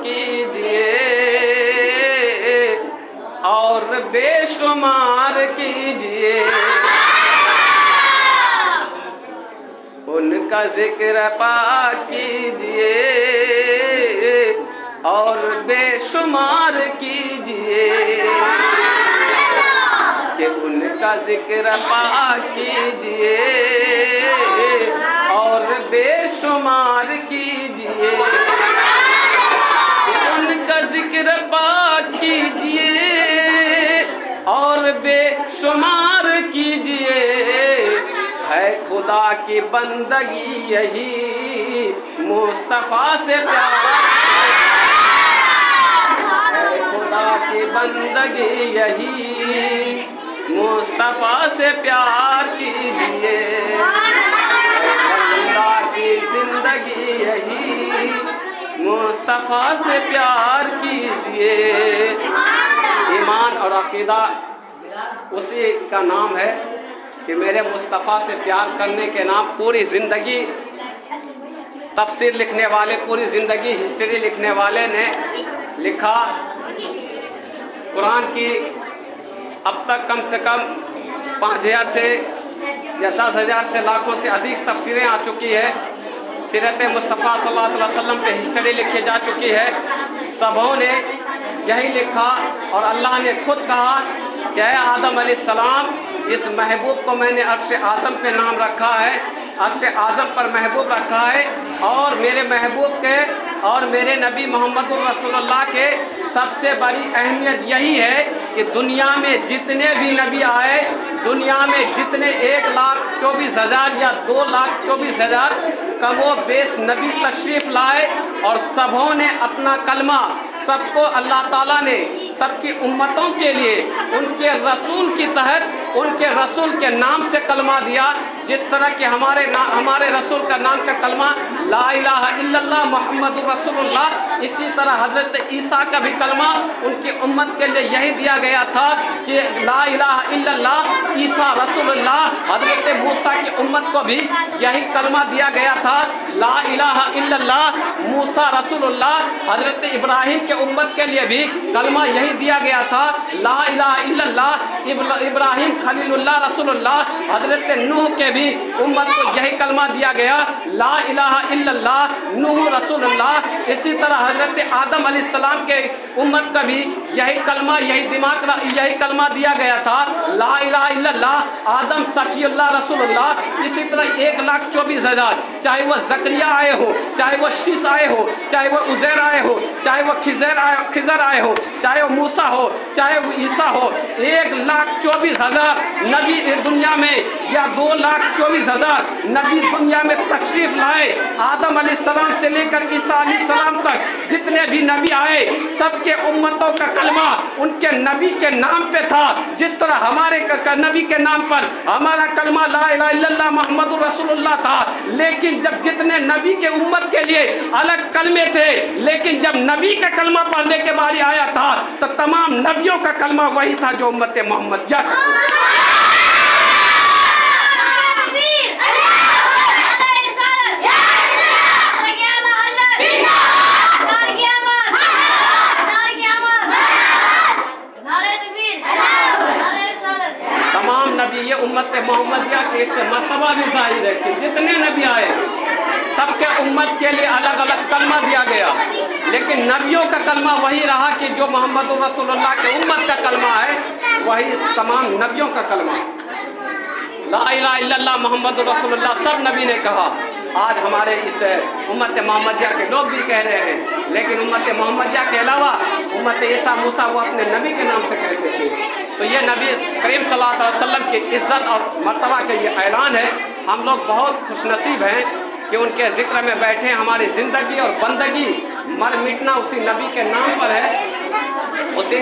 کیجئے اور بے شمار کیجئے، ان کا ذکر پاک کیجئے اور بے شمار کیجئے، کہ ان کا ذکر پاک کیجئے اور بے شمار کیجئے، ان کا ذکر پاک کیجئے اور بے شمار کیجئے، ہے خدا کی بندگی یہی مصطفیٰ سے پیار، ہے خدا کی بندگی یہی مصطفیٰ سے پیار کیجئے، خدا کی زندگی یہی مصطفیٰ سے پیار کیجئے۔ ایمان اور عقیدہ اسی کا نام ہے کہ میرے مصطفیٰ سے پیار کرنے کے نام پوری زندگی تفسیر لکھنے والے، پوری زندگی ہسٹری لکھنے والے نے لکھا۔ قرآن کی اب تک کم سے کم 5000 سے یا 10,000 سے لاکھوں سے ادھک تفسیریں آ چکی ہے، سیرت مصطفیٰ صلی اللہ علیہ وسلم پہ ہسٹری لکھی جا چکی ہے، سبوں نے یہی لکھا، اور اللہ نے خود کہا کہ اے آدم علیہ السلام، جس محبوب کو میں نے عرش اعظم پہ نام رکھا ہے، عرش اعظم پر محبوب رکھا ہے، اور میرے محبوب کے اور میرے نبی محمد الرسول اللہ کے سب سے بڑی اہمیت یہی ہے کہ دنیا میں جتنے بھی نبی آئے، دنیا میں جتنے 1,24,000 یا 2,24,000 کم و بیش نبی تشریف لائے، اور سبوں نے اپنا کلمہ، سب کو اللہ تعالیٰ نے سب کی امتوں کے لیے ان کے رسول کی تحت ان کے رسول کے نام سے کلمہ دیا، جس طرح کہ ہمارے رسول کا نام کا کلمہ لا الہ الا اللہ محمد رسول اللہ، اسی طرح حضرت عیسیٰ کا بھی کلمہ ان کی امت کے لیے یہی دیا گیا تھا کہ لا الہ الا اللہ عیسیٰ رسول اللہ۔ حضرت موسیٰ کی امت کو بھی یہی کلمہ دیا گیا تھا، لا الہ الا اللہ موسیٰ رسول اللہ۔ حضرت ابراہیم کے امت کے لیے بھی کلمہ یہی دیا گیا تھا، لا الہ الا اللہ ابراہیم خلیل اللہ رسول اللہ۔ حضرت نوح کے بھی امت کو یہی کلمہ دیا گیا، لا الہ الا اللہ نوح رسول اللہ۔ اسی طرح حضرت آدم علیہ السلام کے امت کا بھی یہی کلمہ یہی کلمہ دیا گیا تھا، لا الہ الا اللہ آدم صفی اللہ رسول اللہ۔ اسی طرح 1,24,000 چاہے وہ زکریا آئے ہو، چاہے وہ شیس آئے ہو، چاہے وہ عزیر آئے ہو، چاہے وہ خضر آئے ہو، چاہے وہ موسیٰ ہو، چاہے وہ عیسیٰ ہو، 1,24,000 نبی دنیا میں یا 2,24,000 نبی دنیا میں تشریف لائے۔ آدم علیہ السلام سے لے کر عیسیٰ علیہ السلام تک جتنے بھی نبی آئے، سب کے امتوں کا کلمہ ان کے نبی کے نام پہ تھا، جس طرح ہمارے نبی کے نام پر ہمارا کلمہ لا الہ الا اللہ محمد رسول اللہ تھا۔ لیکن جب جتنے نبی کے امت کے لیے الگ کلمے تھے، لیکن جب نبی کا کلمہ پڑھنے کے باری آیا تھا تو تمام نبیوں کا کلمہ وہی تھا جو امت محمد یہ امت محمدیہ کے اس سے مرتبہ بھی ظاہر ہے کہ جتنے نبی آئے سب کے امت کے لیے الگ الگ کلمہ دیا گیا، لیکن نبیوں کا کلمہ وہی رہا کہ جو محمد رسول اللہ کے امت کا کلمہ ہے وہی تمام نبیوں کا کلمہ۔ لا الہ الا اللہ محمد رسول اللہ سب نبی نے کہا، آج ہمارے اس امت محمدیہ کے لوگ بھی کہہ رہے ہیں، لیکن امت محمدیہ کے علاوہ امت عیسیٰ موسیٰ وہ اپنے نبی کے نام سے کہتے تھے۔ تو یہ نبی کریم صلی اللہ علیہ وسلم کی عزت اور مرتبہ کا یہ اعلان ہے۔ ہم لوگ بہت خوش نصیب ہیں کہ ان کے ذکر میں بیٹھے، ہماری زندگی اور بندگی مر مٹنا اسی نبی کے نام پر ہے، اس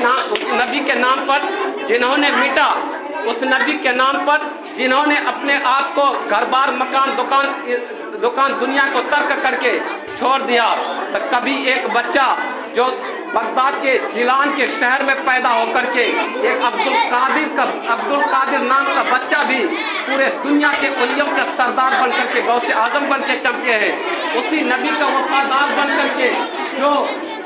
نبی کے نام پر جنہوں نے مٹا، اس نبی کے نام پر جنہوں نے اپنے آپ کو گھر بار مکان دکان دنیا کو ترک کر کے چھوڑ دیا۔ تو کبھی ایک بچہ جو بغداد کے جیلان کے شہر میں پیدا ہو کر کے ایک عبد القادر نام کا بچہ بھی پورے دنیا کے اولیاء کا سردار بن کر کے غوث اعظم بن کے چمکے ہیں، اسی نبی کا وفادار بن کر کے جو